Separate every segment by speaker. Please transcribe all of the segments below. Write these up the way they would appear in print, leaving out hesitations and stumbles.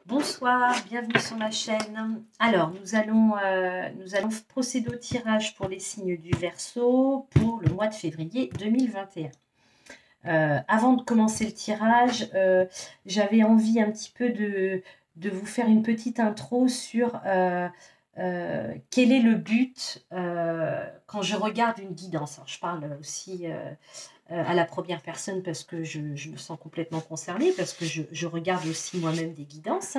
Speaker 1: Bonsoir, bienvenue sur ma chaîne. Alors, nous allons procéder au tirage pour les signes du Verseau pour le mois de février 2021. Avant de commencer le tirage, j'avais envie un petit peu de vous faire une petite intro sur quel est le but quand je regarde une guidance. Alors, je parle aussi à la première personne parce que je me sens complètement concernée, parce que je regarde aussi moi-même des guidances.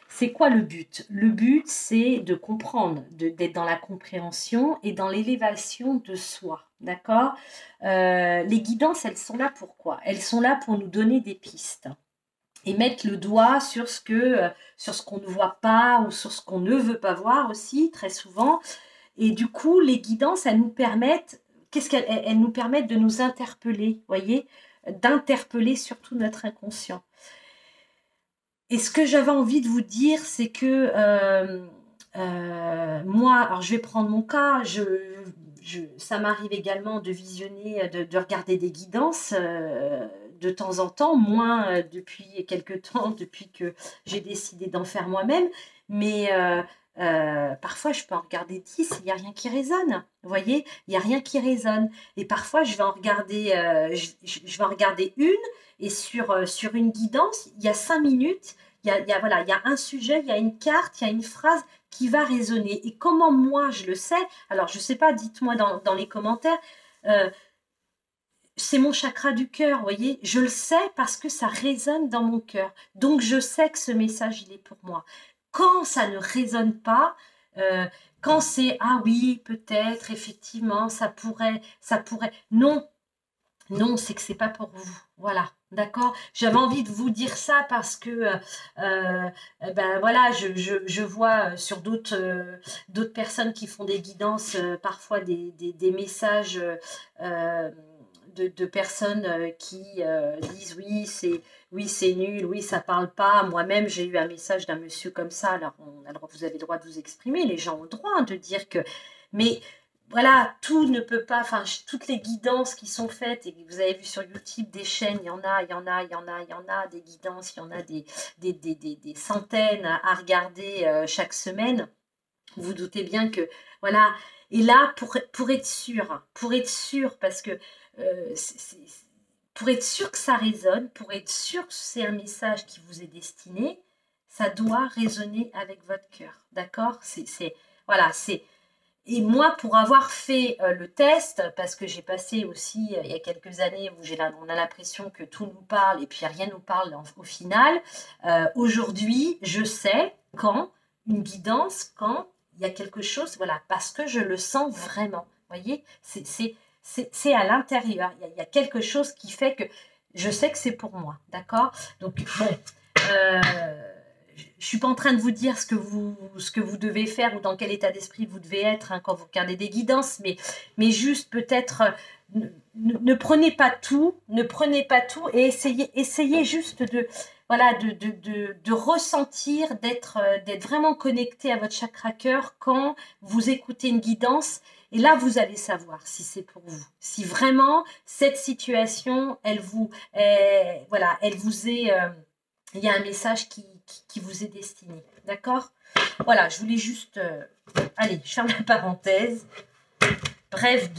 Speaker 1: C'est quoi le but? Le but, c'est de comprendre, d'être dans la compréhension et dans l'élévation de soi. D'accord? Les guidances, elles sont là pour quoi? Elles sont là pour nous donner des pistes et mettre le doigt sur ce qu'on ne voit pas ou sur ce qu'on ne veut pas voir aussi, très souvent. Et du coup, les guidances, elles nous permettent, elles nous permettent de nous interpeller, voyez, d'interpeller surtout notre inconscient. Et ce que j'avais envie de vous dire, c'est que moi, alors je vais prendre mon cas, ça m'arrive également de visionner, de regarder des guidances de temps en temps, moins depuis quelques temps, depuis que j'ai décidé d'en faire moi-même, mais parfois je peux en regarder 10, il n'y a rien qui résonne, vous voyez, il n'y a rien qui résonne, et parfois je vais en regarder, je vais en regarder une, et sur une guidance, il y a 5 minutes, voilà, il y a un sujet, il y a une carte, il y a une phrase qui va résonner. Et comment moi je le sais? Alors je ne sais pas, dites-moi dans les commentaires. C'est mon chakra du cœur, vous voyez. Je le sais parce que ça résonne dans mon cœur. Donc je sais que ce message, il est pour moi. Quand ça ne résonne pas, quand c'est ah oui, peut-être, effectivement, ça pourrait. Non, non, c'est que c'est pas pour vous. Voilà, d'accord. J'avais envie de vous dire ça parce que, ben voilà, je vois sur d'autres personnes qui font des guidances, parfois des messages de personnes qui disent oui c'est nul, oui ça parle pas. Moi-même j'ai eu un message d'un monsieur comme ça. Alors vous avez le droit de vous exprimer, les gens ont le droit de dire que, mais voilà, tout ne peut pas, enfin, toutes les guidances qui sont faites, et vous avez vu sur YouTube des chaînes, il y en a, des guidances, il y en a des centaines à regarder chaque semaine. Vous vous doutez bien que, voilà, et là, pour être sûr, parce que, pour être sûr que ça résonne, pour être sûr que c'est un message qui vous est destiné, ça doit résonner avec votre cœur, d'accord? Voilà, et moi, pour avoir fait le test, parce que j'ai passé aussi, il y a quelques années, où on a l'impression que tout nous parle et puis rien nous parle au final, aujourd'hui, je sais quand une guidance, quand il y a quelque chose, voilà, parce que je le sens vraiment. Vous voyez, c'est à l'intérieur. Il y a quelque chose qui fait que je sais que c'est pour moi, d'accord? Donc, bon... je ne suis pas en train de vous dire ce que vous devez faire ou dans quel état d'esprit vous devez être quand vous regardez des guidances, mais juste peut-être ne prenez pas tout, et essayez juste de ressentir, d'être vraiment connecté à votre chakra cœur quand vous écoutez une guidance. Et là, vous allez savoir si c'est pour vous. Si vraiment cette situation, elle vous est... il y a un message qui vous est destiné. D'accord? Voilà, je voulais juste... allez, je ferme la parenthèse. Bref,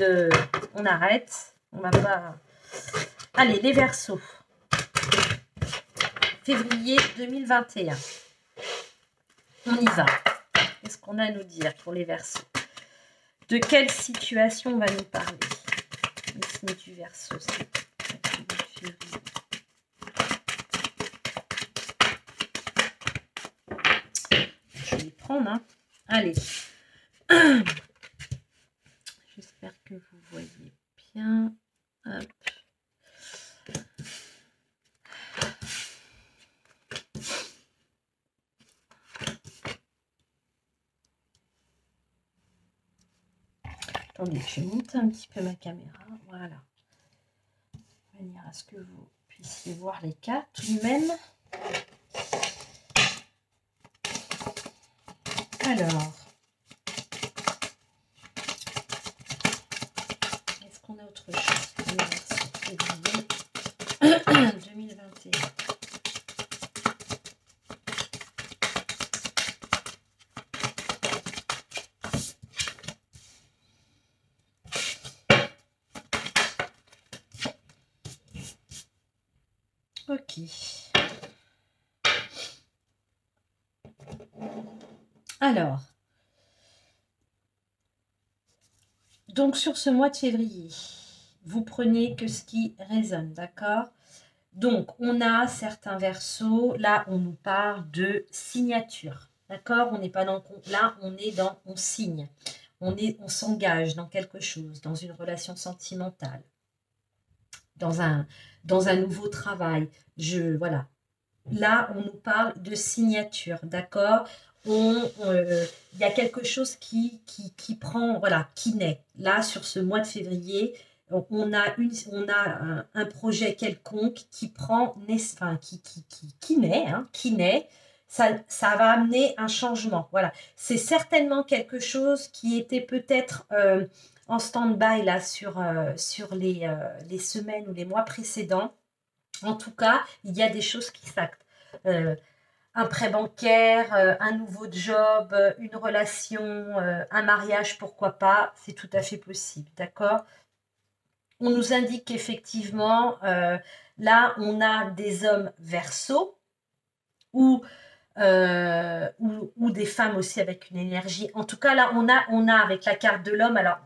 Speaker 1: on arrête. On va pas... Allez, les Verseaux. Février 2021. On y va. Qu'est-ce qu'on a à nous dire pour les Verseaux? De quelle situation on va nous parler? Le signe du Verseau, c'est février. Je vais les prendre, hein. Allez. J'espère que vous voyez bien. Hop. Attendez, je vais monter un petit peu ma caméra. Voilà. De manière à ce que vous puissiez voir les cartes tout de même. Alors, est-ce qu'on a autre chose pour le Verseau février 2021? février. Alors, donc sur ce mois de février, vous prenez que ce qui résonne, d'accord? Donc, on a certains versos, là, on nous parle de signature, d'accord? On n'est pas dans... Là, on est dans... On signe, on s'engage dans quelque chose, dans une relation sentimentale, dans un nouveau travail. Voilà. Là, on nous parle de signature, d'accord? Il y a quelque chose qui prend, voilà, qui naît. Là, sur ce mois de février, on a un projet quelconque qui prend, enfin, qui naît, hein, qui naît. Ça va amener un changement. Voilà. C'est certainement quelque chose qui était peut-être en stand-by là sur les semaines ou les mois précédents. En tout cas, il y a des choses qui s'actent. Un prêt bancaire, un nouveau job, une relation, un mariage, pourquoi pas, c'est tout à fait possible, d'accord? On nous indique qu'effectivement, là, on a des hommes verseaux ou des femmes aussi avec une énergie. En tout cas, là, on a avec la carte de l'homme, alors,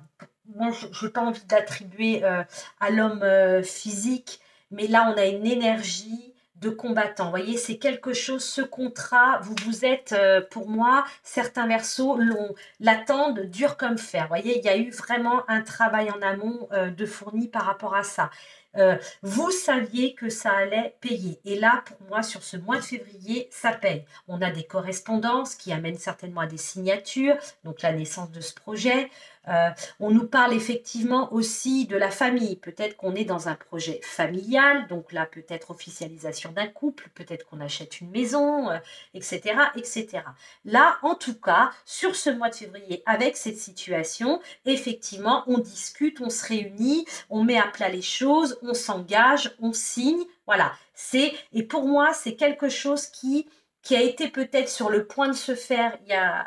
Speaker 1: moi, je n'ai pas envie d'attribuer à l'homme physique, mais là, on a une énergie de combattant. Vous voyez, c'est quelque chose, ce contrat, vous êtes, pour moi, certains versos l'attendent dur comme fer. Vous voyez, il y a eu vraiment un travail en amont de fourni par rapport à ça. Vous saviez que ça allait payer. Et là, pour moi, sur ce mois de février, ça paye. On a des correspondances qui amènent certainement à des signatures, donc la naissance de ce projet. On nous parle effectivement aussi de la famille. Peut-être qu'on est dans un projet familial, donc là, peut-être officialisation d'un couple, peut-être qu'on achète une maison, etc., etc. Là, en tout cas, sur ce mois de février, avec cette situation, effectivement, on discute, on se réunit, on met à plat les choses, on s'engage, on signe. Voilà. Et pour moi, c'est quelque chose qui a été peut-être sur le point de se faire il y a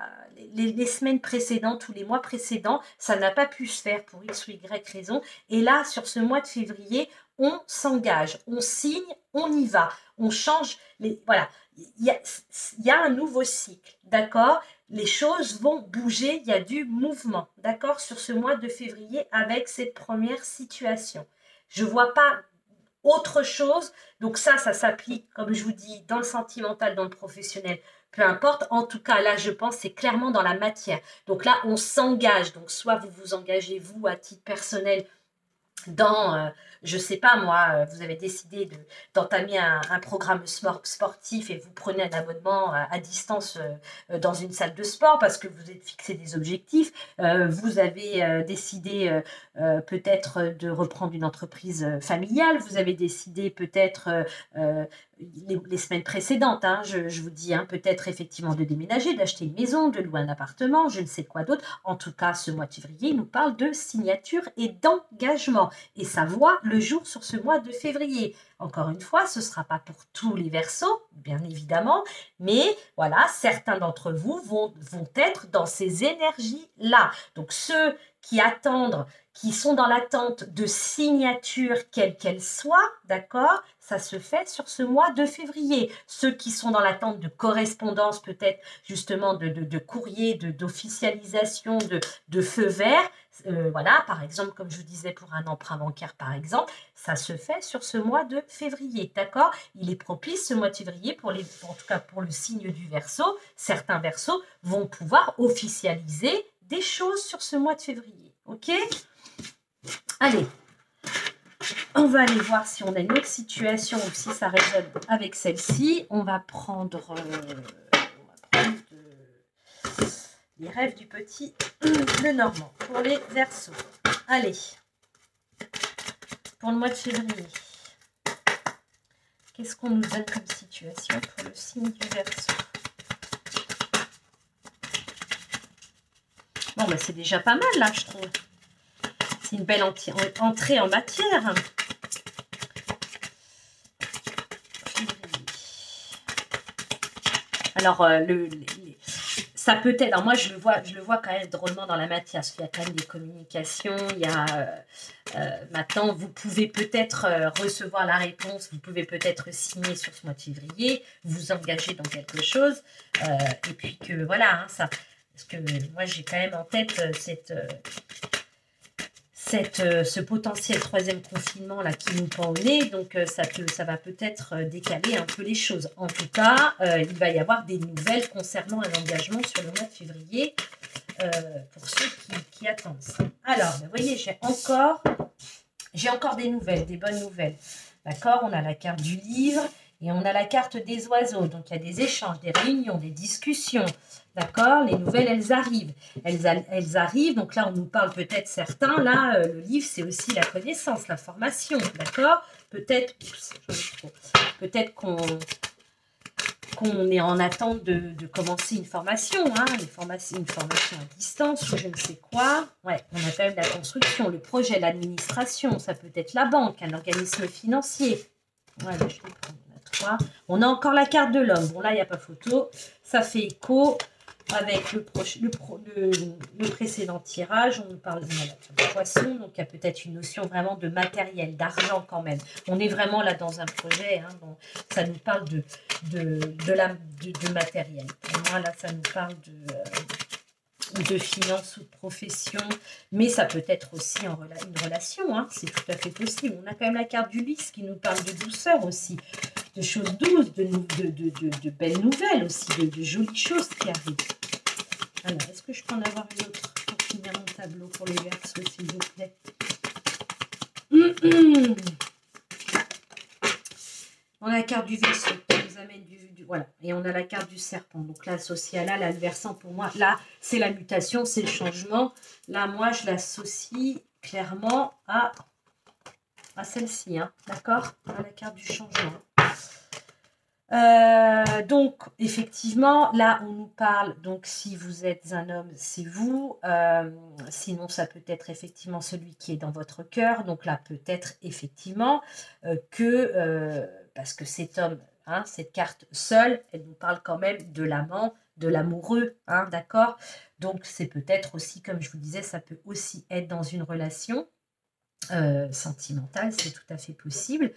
Speaker 1: les semaines précédentes ou les mois précédents, ça n'a pas pu se faire pour X ou Y raison. Et là, sur ce mois de février, on s'engage, on signe, on y va, on change. Voilà, il y a un nouveau cycle, d'accord? Les choses vont bouger, il y a du mouvement, d'accord? Sur ce mois de février avec cette première situation. Je ne vois pas autre chose. Donc ça s'applique, comme je vous dis, dans le sentimental, dans le professionnel, peu importe. En tout cas, là, je pense, c'est clairement dans la matière. Donc là, on s'engage. Donc soit vous vous engagez, vous, à titre personnel, dans, je ne sais pas moi, vous avez décidé d'entamer un programme sportif et vous prenez un abonnement à distance dans une salle de sport parce que vous êtes fixé des objectifs, vous avez décidé peut-être de reprendre une entreprise familiale, vous avez décidé peut-être les semaines précédentes, hein, je vous dis, hein, peut-être effectivement de déménager, d'acheter une maison, de louer un appartement, je ne sais quoi d'autre. En tout cas, ce mois de février, il nous parle de signature et d'engagement. Et ça voit le jour sur ce mois de février. Encore une fois, ce ne sera pas pour tous les versos, bien évidemment, mais voilà, certains d'entre vous vont être dans ces énergies-là. Donc, ceux qui attendent, qui sont dans l'attente de signature, quelle qu'elle soit, d'accord, ça se fait sur ce mois de février. Ceux qui sont dans l'attente de correspondance, peut-être justement de courrier, d'officialisation, de feu vert, voilà, par exemple, comme je vous disais pour un emprunt bancaire, par exemple, ça se fait sur ce mois de février, d'accord? Il est propice ce mois de février, en tout cas pour le signe du Verseau, certains Verseaux vont pouvoir officialiser des choses sur ce mois de février, ok? Allez, on va aller voir si on a une autre situation ou si ça résonne avec celle-ci. On va prendre, les rêves du petit Lenormand pour les Verseaux. Allez, pour le mois de février, qu'est-ce qu'on nous donne comme situation pour le signe du Verseau? Bon, bah, c'est déjà pas mal, là, je trouve. C'est une belle entrée en matière. Alors, ça peut être... Alors, moi, je le vois quand même drôlement dans la matière, parce qu'il y a quand même des communications, il y a Maintenant, vous pouvez peut-être recevoir la réponse, vous pouvez peut-être signer sur ce mois de février, vous engager dans quelque chose, et puis que voilà, hein, ça, parce que moi j'ai quand même en tête ce potentiel troisième confinement là qui nous pend au nez, donc ça va peut-être décaler un peu les choses. En tout cas, il va y avoir des nouvelles concernant un engagement sur le mois de février pour ceux qui attendent ça. Alors, vous voyez, j'ai encore des nouvelles, des bonnes nouvelles. D'accord, on a la carte du livre et on a la carte des oiseaux. Donc, il y a des échanges, des réunions, des discussions. D'accord, les nouvelles, elles arrivent. Elles arrivent, donc là, on nous parle peut-être certains. Là, le livre, c'est aussi la connaissance, l'information. D'accord, peut-être qu'on est en attente de commencer une formation, hein, une formation à distance ou je ne sais quoi. Ouais, on a quand même la construction, le projet, l'administration, ça peut être la banque, un organisme financier. Voilà, je vais prendre la 3. On a encore la carte de l'homme. Bon, là, il n'y a pas photo. Ça fait écho avec le précédent tirage. On a la carte de poisson, donc il y a peut-être une notion vraiment de matériel, d'argent quand même. On est vraiment là dans un projet, hein, bon, ça nous parle de matériel. Pour moi, là, ça nous parle de finance ou de profession, mais ça peut être aussi une relation, hein, c'est tout à fait possible. On a quand même la carte du lys qui nous parle de douceur aussi, de choses douces, de belles nouvelles aussi, de jolies choses qui arrivent. Alors, est-ce que je peux en avoir une autre pour finir mon tableau pour les Verseaux, s'il vous plaît? On a la carte du vaisseau qui nous amène voilà, et on a la carte du serpent. Donc là, associé à là, le versant pour moi, là, c'est la mutation, c'est le changement. Là, moi, je l'associe clairement à celle-ci, hein, d'accord? À la carte du changement. Donc, effectivement, là, on nous parle, donc si vous êtes un homme, c'est vous. Sinon, ça peut être effectivement celui qui est dans votre cœur. Donc là, peut-être effectivement parce que cet homme, hein, cette carte seule, elle nous parle quand même de l'amant, de l'amoureux, hein, d'accord? Donc, c'est peut-être aussi, comme je vous disais, ça peut aussi être dans une relation sentimentale, c'est tout à fait possible.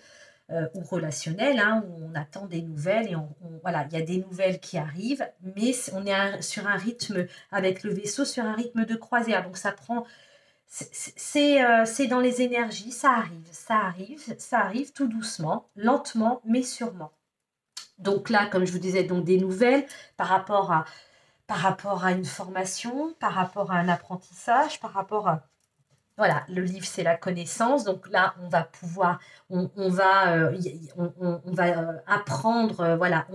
Speaker 1: Ou relationnel, hein, où on attend des nouvelles et voilà, il y a des nouvelles qui arrivent, mais on est sur un rythme, avec le vaisseau, sur un rythme de croisière, donc ça prend, c'est dans les énergies, ça arrive tout doucement, lentement, mais sûrement. Donc là, comme je vous disais, donc des nouvelles par rapport à une formation, par rapport à un apprentissage, par rapport à... Voilà, le livre, c'est la connaissance. Donc là, on va pouvoir, on va apprendre, voilà,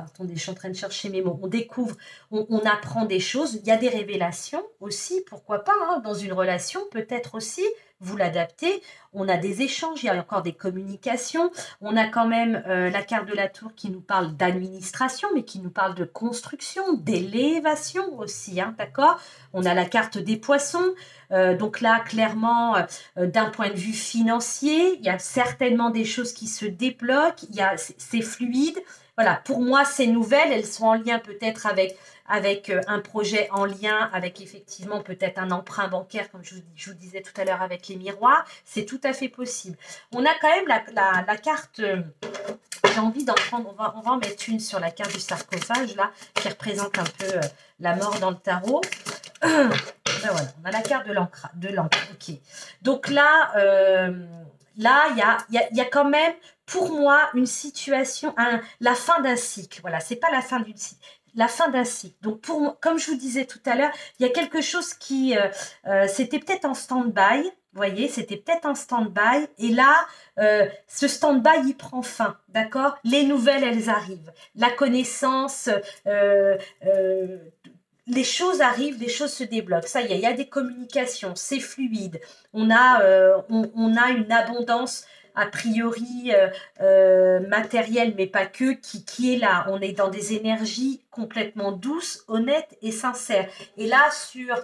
Speaker 1: attendez, je suis en train de chercher mes mots. On découvre, on apprend des choses. Il y a des révélations aussi, pourquoi pas, hein, dans une relation, peut-être aussi, vous l'adaptez. On a des échanges, il y a encore des communications. On a quand même la carte de la tour qui nous parle d'administration, mais qui nous parle de construction, d'élévation aussi, hein, d'accord? On a la carte des poissons. Donc là, clairement, d'un point de vue financier, il y a certainement des choses qui se débloquent, c'est fluide. Voilà, pour moi, ces nouvelles, elles sont en lien peut-être avec un projet en lien avec effectivement peut-être un emprunt bancaire, comme je vous disais tout à l'heure avec les miroirs. C'est tout à fait possible. On a quand même la carte... j'ai envie d'en prendre, on va en mettre une sur la carte du sarcophage, là, qui représente un peu la mort dans le tarot. Ben voilà, on a la carte de l'encre. Ok. Donc là, il y a quand même, pour moi, une situation, la fin d'un cycle. Voilà, c'est pas la fin d'une cycle. La fin d'un cycle. Donc, comme je vous disais tout à l'heure, il y a quelque chose qui... c'était peut-être en stand-by. Vous voyez, c'était peut-être en stand-by. Et là, ce stand-by, il prend fin. D'accord? Les nouvelles, elles arrivent. La connaissance... les choses arrivent, les choses se débloquent. Ça y est, il y a des communications, c'est fluide. On a une abondance a priori matérielle, mais pas que, qui est là. On est dans des énergies complètement douces, honnêtes et sincères. Et là, sur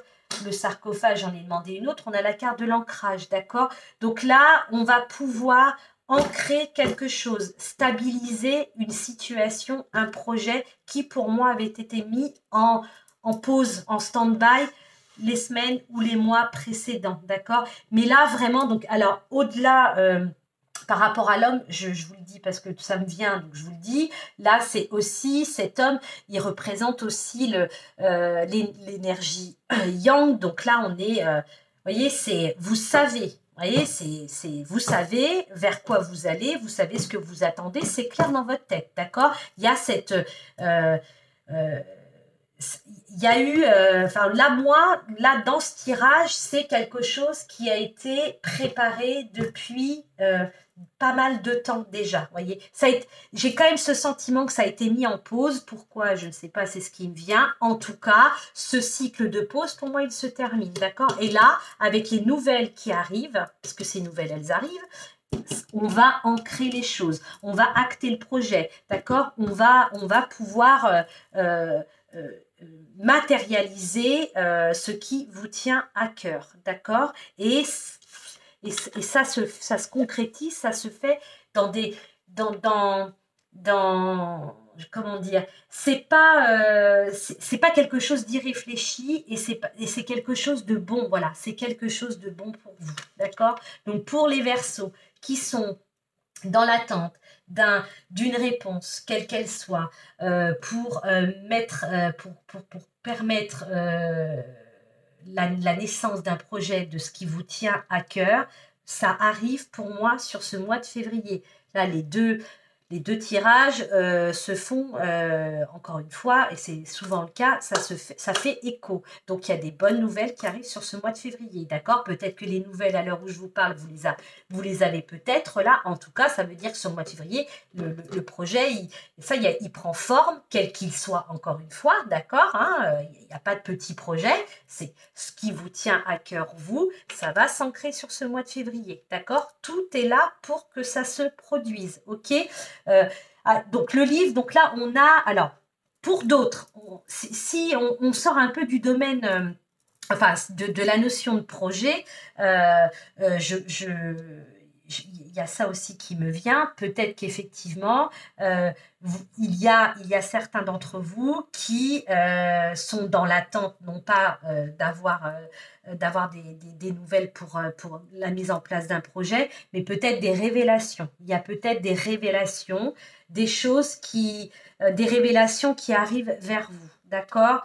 Speaker 1: le sarcophage, j'en ai demandé une autre, on a la carte de l'ancrage, d'accord? Donc là, on va pouvoir ancrer quelque chose, stabiliser une situation, un projet qui, pour moi, avait été mis en pause, en stand-by, les semaines ou les mois précédents, d'accord? Mais là, vraiment, donc, alors, au-delà, par rapport à l'homme, je vous le dis parce que ça me vient, donc je vous le dis, là, c'est aussi, cet homme, il représente aussi l'énergie yang, donc là, on est, vous voyez, c'est, vous savez, vous voyez, vous savez vers quoi vous allez, vous savez ce que vous attendez, c'est clair dans votre tête, d'accord? Il y a cette... il y a eu, enfin là, moi, là, dans ce tirage, c'est quelque chose qui a été préparé depuis pas mal de temps déjà, voyez. J'ai quand même ce sentiment que ça a été mis en pause. Pourquoi? Je ne sais pas, c'est ce qui me vient. En tout cas, ce cycle de pause, pour moi, il se termine, d'accord? Et là, avec les nouvelles qui arrivent, parce que ces nouvelles, elles arrivent, on va ancrer les choses, on va acter le projet, d'accord? On va pouvoir matérialiser ce qui vous tient à cœur, d'accord? Et ça se concrétise, ça se fait dans des... comment dire, c'est pas quelque chose d'irréfléchi et c'est quelque chose de bon, voilà, c'est quelque chose de bon pour vous, d'accord? Donc pour les Verseaux qui sont dans l'attente d'une réponse, quelle qu'elle soit, pour permettre la naissance d'un projet, de ce qui vous tient à cœur, ça arrive pour moi sur ce mois de février. Là, les deux tirages se font, encore une fois, et c'est souvent le cas, ça fait écho. Donc, il y a des bonnes nouvelles qui arrivent sur ce mois de février, d'accord? Peut-être que les nouvelles, à l'heure où je vous parle, vous les avez peut-être là. En tout cas, ça veut dire que sur le mois de février, le projet, il prend forme, quel qu'il soit, encore une fois, d'accord, hein, il n'y a pas de petit projet. C'est ce qui vous tient à cœur, vous, ça va s'ancrer sur ce mois de février, d'accord? Tout est là pour que ça se produise, ok? Donc le livre, donc là on a, alors pour d'autres, si on sort un peu du domaine, enfin de la notion de projet, il y a ça aussi qui me vient, peut-être qu'effectivement il y a certains d'entre vous qui sont dans l'attente, non pas d'avoir des nouvelles pour la mise en place d'un projet, mais peut-être des révélations. Il y a peut-être des révélations, des choses des révélations qui arrivent vers vous. D'accord.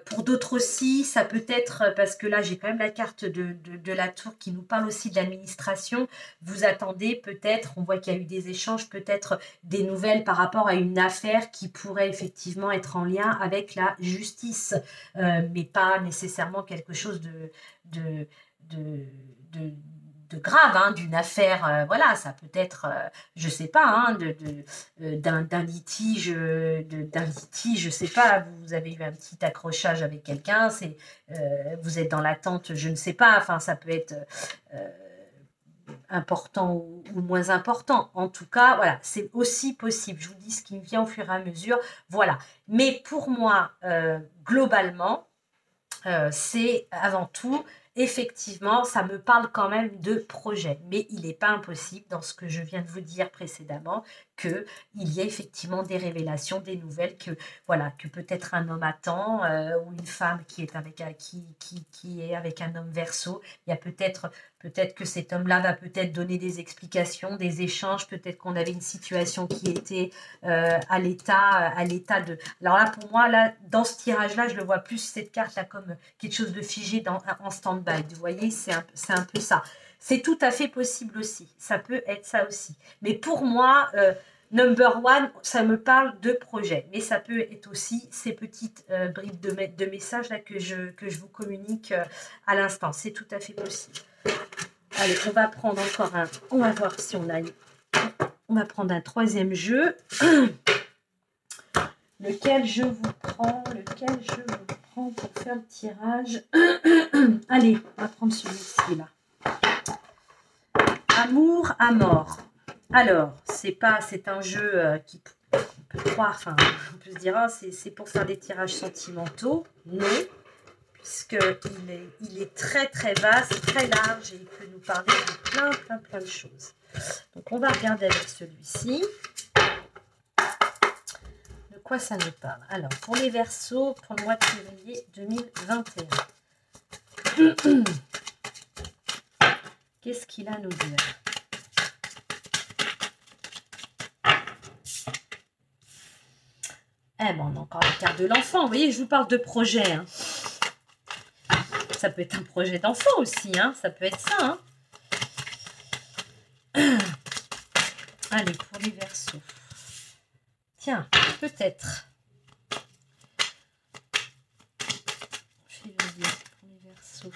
Speaker 1: Pour d'autres aussi, ça peut être, parce que là j'ai quand même la carte de la tour qui nous parle aussi de l'administration. Vous attendez peut-être, on voit qu'il y a eu des échanges, peut-être des nouvelles par rapport à une affaire qui pourrait effectivement être en lien avec la justice, mais pas nécessairement quelque chose de grave, hein, d'une affaire, voilà, ça peut être, je sais pas, hein, d'un litige, je sais pas, vous avez eu un petit accrochage avec quelqu'un, vous êtes dans l'attente, je ne sais pas, enfin, ça peut être important ou moins important. En tout cas, voilà, c'est aussi possible. Je vous dis ce qui me vient au fur et à mesure, voilà. Mais pour moi, globalement, c'est avant tout, effectivement, ça me parle quand même de projet. Mais il n'est pas impossible, dans ce que je viens de vous dire précédemment, qu'il y ait effectivement des révélations, des nouvelles, que voilà, que peut-être un homme attend, ou une femme qui est avec un homme Verseau. Il y a peut-être que cet homme-là va peut-être donner des explications, des échanges, peut-être qu'on avait une situation qui était à l'état de... Alors là, pour moi, là, dans ce tirage-là, je le vois plus, cette carte-là, comme quelque chose de figé en stand-by. Vous voyez, c'est un peu ça. C'est tout à fait possible aussi. Ça peut être ça aussi. Mais pour moi, number one, ça me parle de projet. Mais ça peut être aussi ces petites bribes de messages là que je vous communique à l'instant. C'est tout à fait possible. Allez, on va prendre encore un... On va voir si on a... On va prendre un troisième jeu. Lequel je vous prends pour faire le tirage. Allez, on va prendre celui-ci là. Amour à mort. Alors, c'est un jeu qui peut croire, enfin, on peut se dire, ah, c'est pour faire des tirages sentimentaux. Non, puisqu'il est très très vaste, très large et il peut nous parler de plein de choses. Donc, on va regarder avec celui-ci. De quoi ça nous parle? Alors, pour les Verseaux, pour le mois de février 2021. Qu'est-ce qu'il a à nous dire? Eh ben, on a encore la carte de l'enfant. Vous voyez, je vous parle de projet. Hein. Ça peut être un projet d'enfant aussi. Hein. Ça peut être ça. Hein. Allez, pour les Verseaux. Tiens, peut-être. Février pour les Verseaux.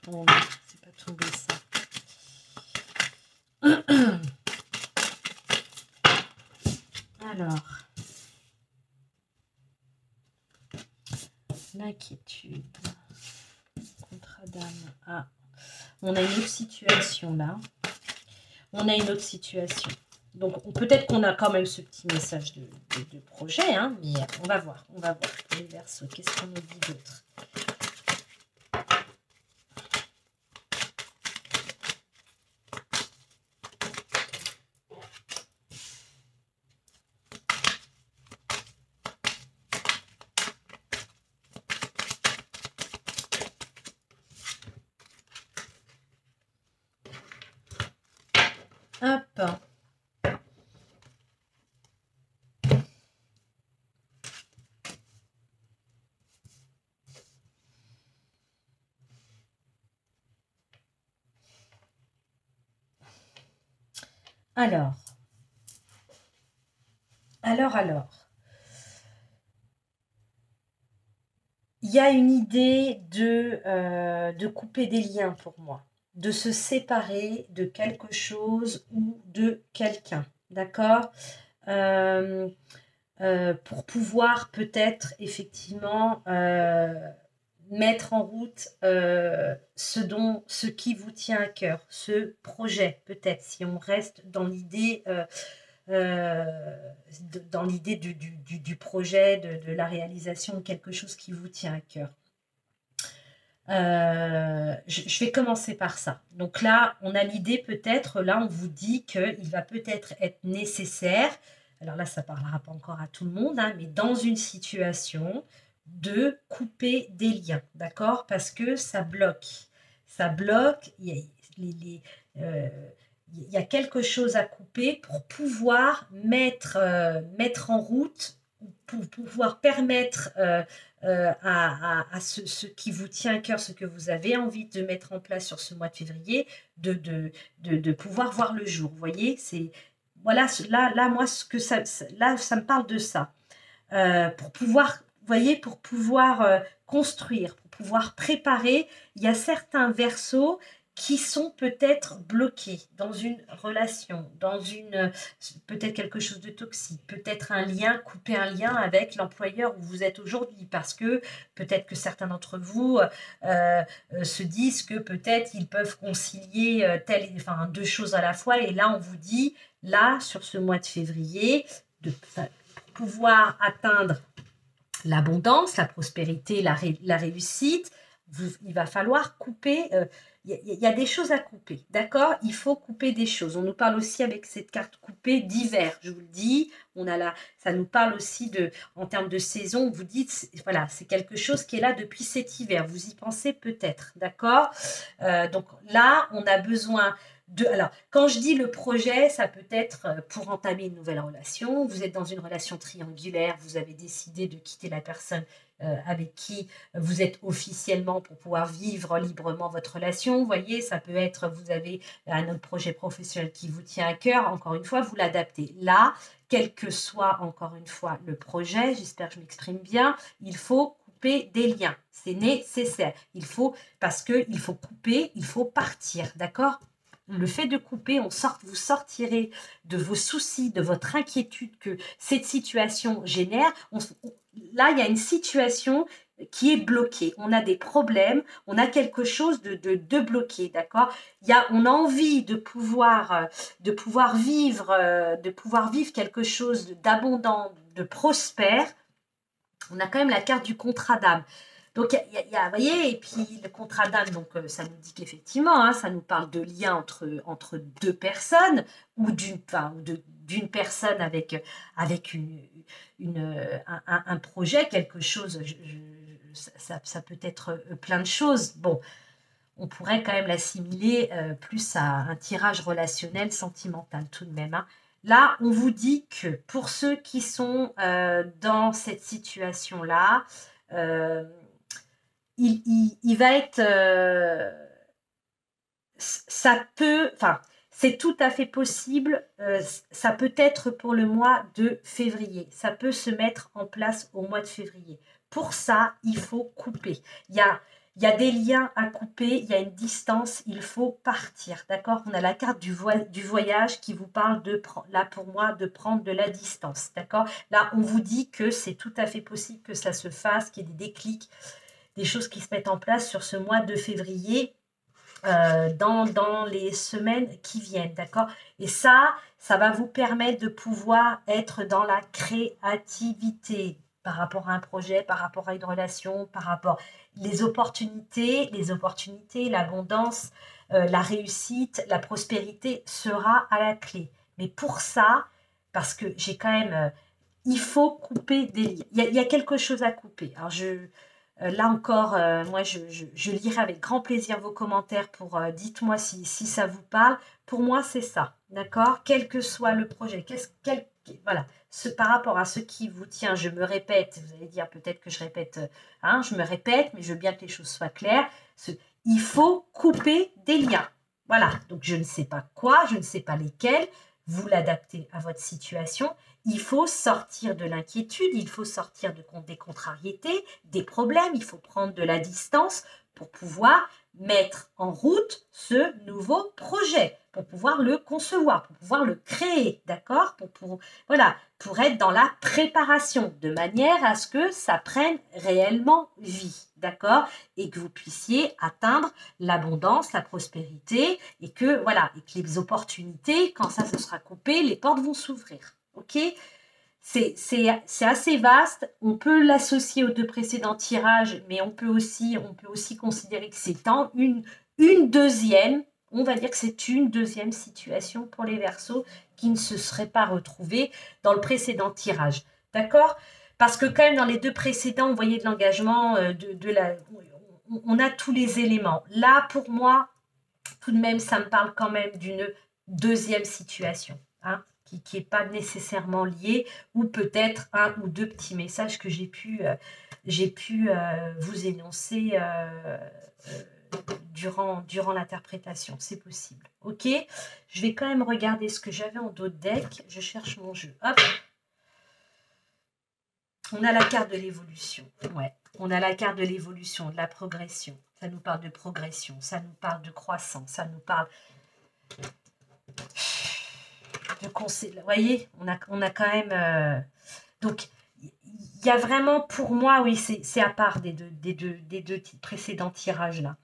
Speaker 1: Oh non, c'est pas tombé ça. Alors. L'inquiétude. Contrat d'âme. Ah. On a une autre situation là. On a une autre situation. Donc, peut-être qu'on a quand même ce petit message de projet, hein, mais on va voir. On va voir pour les Verseaux. Qu'est-ce qu'on nous dit d'autre? Hop. Alors. Il y a une idée de couper des liens pour moi, de se séparer de quelque chose ou de quelqu'un, d'accord? Pour pouvoir peut-être effectivement mettre en route ce qui vous tient à cœur, ce projet peut-être, si on reste dans l'idée du projet, de la réalisation de quelque chose qui vous tient à cœur. Je vais commencer par ça. Donc là, on a l'idée peut-être, là on vous dit qu'il va peut-être être nécessaire, alors là ça ne parlera pas encore à tout le monde, hein, mais dans une situation de couper des liens, d'accord? Parce que ça bloque. Ça bloque, il y a quelque chose à couper pour pouvoir mettre en route, pour pouvoir permettre à ce qui vous tient à cœur, ce que vous avez envie de mettre en place sur ce mois de février, de pouvoir voir le jour. Vous voyez, c'est voilà, là moi là ça me parle de ça. Pour pouvoir, vous voyez, pour pouvoir construire, pour pouvoir préparer, il y a certains Verseaux qui sont peut-être bloqués dans une relation, dans peut-être quelque chose de toxique, peut-être un lien, couper un lien avec l'employeur où vous êtes aujourd'hui, parce que peut-être que certains d'entre vous se disent que peut-être ils peuvent concilier deux choses à la fois, et là on vous dit, là sur ce mois de février, pour pouvoir atteindre l'abondance, la prospérité, la réussite, il va falloir couper. Il y a des choses à couper, d'accord? Il faut couper des choses. On nous parle aussi avec cette carte coupée d'hiver, je vous le dis. Ça nous parle aussi en termes de saison. Vous dites, voilà, c'est quelque chose qui est là depuis cet hiver. Vous y pensez peut-être, d'accord? Donc là, on a besoin alors, quand je dis le projet, ça peut être pour entamer une nouvelle relation. Vous êtes dans une relation triangulaire, vous avez décidé de quitter la personne avec qui vous êtes officiellement pour pouvoir vivre librement votre relation. Vous voyez, ça peut être, vous avez un autre projet professionnel qui vous tient à cœur. Encore une fois, vous l'adaptez. Là, quel que soit, encore une fois, le projet, j'espère que je m'exprime bien, il faut couper des liens. C'est nécessaire. Parce qu'il faut couper, il faut partir, d'accord? Le fait de couper, vous sortirez de vos soucis, de votre inquiétude que cette situation génère. Là, il y a une situation qui est bloquée. On a des problèmes, on a quelque chose de bloqué, d'accord? On a envie de pouvoir vivre quelque chose d'abondant, de prospère. On a quand même la carte du contrat d'âme. Donc, vous voyez, et puis le contrat d'âme, donc ça nous dit qu'effectivement, hein, ça nous parle de lien entre deux personnes ou d'une personne avec un projet, quelque chose, ça peut être plein de choses. Bon, on pourrait quand même l'assimiler plus à un tirage relationnel, sentimental tout de même, hein. Là, on vous dit que pour ceux qui sont dans cette situation-là, il va être... ça peut... Enfin, c'est tout à fait possible. Ça peut être pour le mois de février. Ça peut se mettre en place au mois de février. Pour ça, il faut couper. Il y a des liens à couper, il y a une distance, il faut partir, d'accord? On a la carte du voyage qui vous parle là pour moi, de prendre de la distance, d'accord? Là, on vous dit que c'est tout à fait possible que ça se fasse, qu'il y ait des déclics, des choses qui se mettent en place sur ce mois de février, dans les semaines qui viennent, d'accord? Et ça va vous permettre de pouvoir être dans la créativité par rapport à un projet, par rapport à une relation, par rapport les opportunités, l'abondance, la réussite, la prospérité sera à la clé. Mais pour ça, parce que j'ai quand même, il faut couper des liens. Il y a quelque chose à couper. Alors là encore, moi, je lirai avec grand plaisir vos commentaires pour dites-moi si ça vous parle. Pour moi, c'est ça, d'accord? Quel que soit le projet, voilà, par rapport à ce qui vous tient, je me répète, vous allez dire peut-être que je répète, hein, je me répète, mais je veux bien que les choses soient claires. Il faut couper des liens. Voilà, donc je ne sais pas quoi, je ne sais pas lesquels, vous l'adaptez à votre situation. Il faut sortir de l'inquiétude, il faut sortir des contrariétés, des problèmes, il faut prendre de la distance pour pouvoir mettre en route ce nouveau projet, pour pouvoir le concevoir, pour pouvoir le créer, d'accord? Voilà, pour être dans la préparation, de manière à ce que ça prenne réellement vie, d'accord? Et que vous puissiez atteindre l'abondance, la prospérité, et que, voilà, et que les opportunités, quand ça se sera coupé, les portes vont s'ouvrir. Ok, c'est assez vaste. On peut l'associer aux deux précédents tirages, mais on peut aussi considérer que c'est une deuxième, on va dire que c'est une deuxième situation pour les Verseaux qui ne se seraient pas retrouvés dans le précédent tirage. D'accord? Parce que quand même dans les deux précédents, on voyait de l'engagement, on a tous les éléments. Là, pour moi, tout de même, ça me parle quand même d'une deuxième situation, hein, qui n'est pas nécessairement liée, ou peut-être un ou deux petits messages que j'ai pu vous énoncer durant l'interprétation. C'est possible. Ok, je vais quand même regarder ce que j'avais en dos de deck. Je cherche mon jeu. Hop. On a la carte de l'évolution. Ouais. On a la carte de l'évolution, de la progression. Ça nous parle de progression, ça nous parle de croissance, ça nous parle de conseil. Vous voyez, on a quand même... donc, il y a vraiment, pour moi, oui, c'est à part des deux précédents tirages-là.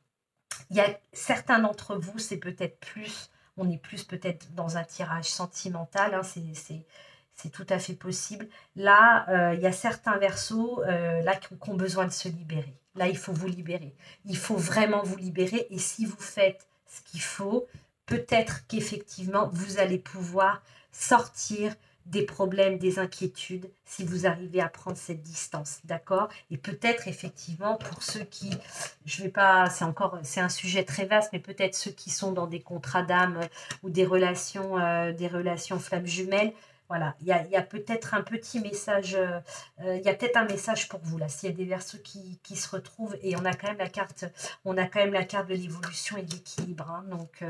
Speaker 1: Il y a certains d'entre vous, c'est peut-être plus... On est plus peut-être dans un tirage sentimental, hein, c'est tout à fait possible. Là, il y a certains Verseaux là, qui ont besoin de se libérer. Là, il faut vous libérer. Il faut vraiment vous libérer. Et si vous faites ce qu'il faut, peut-être qu'effectivement, vous allez pouvoir sortir des problèmes, des inquiétudes, si vous arrivez à prendre cette distance, d'accord? Et peut-être effectivement pour ceux qui, je vais pas, c'est un sujet très vaste, mais peut-être ceux qui sont dans des contrats d'âme ou des relations flammes jumelles, voilà, il y a peut-être un petit message, il y a peut-être un message pour vous là, s'il y a des Verseaux qui se retrouvent, et on a quand même la carte de l'évolution et de l'équilibre, hein, donc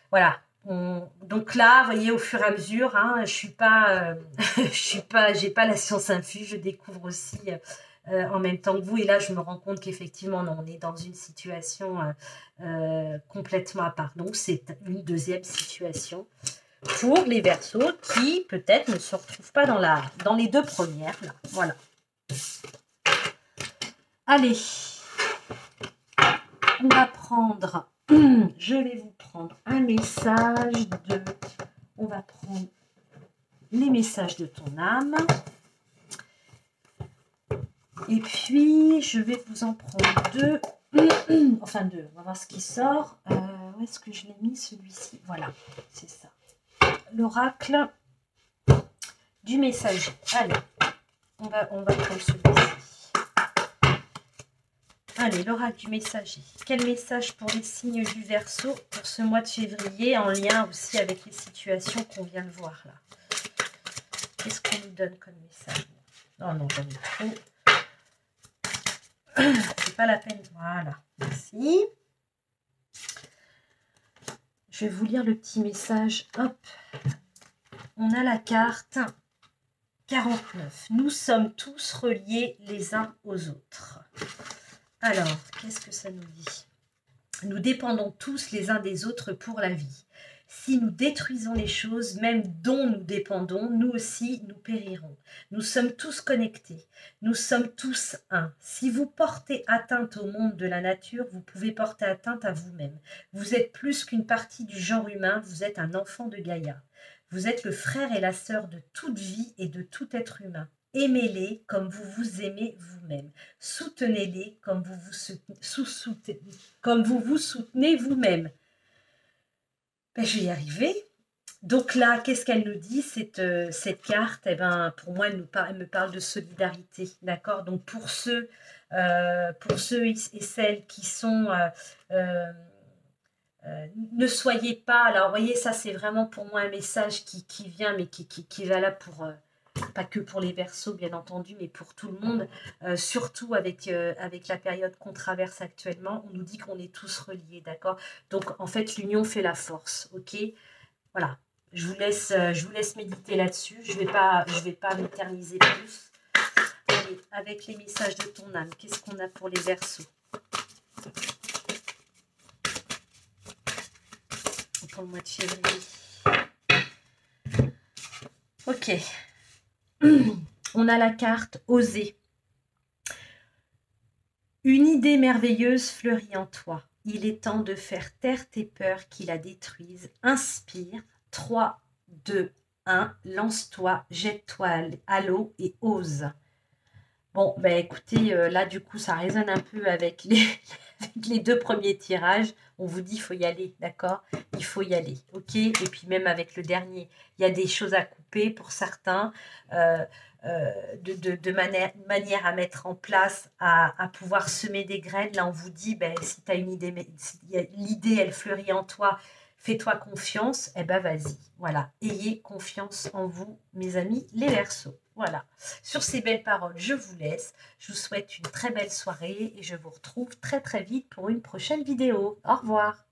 Speaker 1: voilà. Donc là, vous voyez, au fur et à mesure, hein, j'ai pas la science infuse, je découvre aussi en même temps que vous, et là, je me rends compte qu'effectivement, on est dans une situation complètement à part. Donc, c'est une deuxième situation pour les Verseaux qui, peut-être, ne se retrouvent pas dans les deux premières. Là. Voilà. Allez, on va prendre... Je vais vous prendre un message on va prendre les messages de ton âme. Et puis, je vais vous en prendre deux. Enfin, deux. On va voir ce qui sort. Où est-ce que je l'ai mis, celui-ci? Voilà, c'est ça. L'oracle du messager. Allez, on va prendre celui-ci. Allez, l'oracle du messager. Quel message pour les signes du Verseau pour ce mois de février, en lien aussi avec les situations qu'on vient de voir là? Qu'est-ce qu'on nous donne comme message? Oh non, j'en ai trop. C'est pas la peine. Voilà, merci. Je vais vous lire le petit message. Hop. On a la carte 49. Nous sommes tous reliés les uns aux autres. Alors, qu'est-ce que ça nous dit? Nous dépendons tous les uns des autres pour la vie. Si nous détruisons les choses, même dont nous dépendons, nous aussi, nous périrons. Nous sommes tous connectés. Nous sommes tous un. Si vous portez atteinte au monde de la nature, vous pouvez porter atteinte à vous-même. Vous êtes plus qu'une partie du genre humain, vous êtes un enfant de Gaïa. Vous êtes le frère et la sœur de toute vie et de tout être humain. Aimez-les comme vous vous aimez vous-même. Soutenez-les comme vous vous soutenez vous-même. Ben, je vais y arriver. Donc là, qu'est-ce qu'elle nous dit, cette carte? Eh ben, pour moi, elle me parle de solidarité. D'accord? Donc pour ceux et celles qui sont... ne soyez pas... Alors, vous voyez, ça, c'est vraiment pour moi un message qui vient, mais qui est valable pour... pas que pour les Verseaux, bien entendu, mais pour tout le monde. Surtout avec la période qu'on traverse actuellement, on nous dit qu'on est tous reliés, d'accord? Donc, en fait, l'union fait la force, ok? Voilà. Je vous laisse méditer là-dessus. Je vais pas m'éterniser plus. Allez, avec les messages de ton âme, qu'est-ce qu'on a pour les Verseaux? Pour le mois de février. Ok. On a la carte Oser. Une idée merveilleuse fleurit en toi. Il est temps de faire taire tes peurs qui la détruisent. Inspire. 3, 2, 1. Lance-toi, jette-toi à l'eau et ose. Bon, ben écoutez, là du coup, ça résonne un peu avec les deux premiers tirages. On vous dit, il faut y aller, d'accord? Il faut y aller, ok? Et puis même avec le dernier, il y a des choses à couper pour certains, de manière à mettre en place, à pouvoir semer des graines. Là, on vous dit, ben, si tu as une idée, si l'idée, elle fleurit en toi, fais-toi confiance, eh ben vas-y. Voilà, ayez confiance en vous, mes amis, les Verseaux. Voilà, sur ces belles paroles, je vous laisse. Je vous souhaite une très belle soirée et je vous retrouve très très vite pour une prochaine vidéo. Au revoir.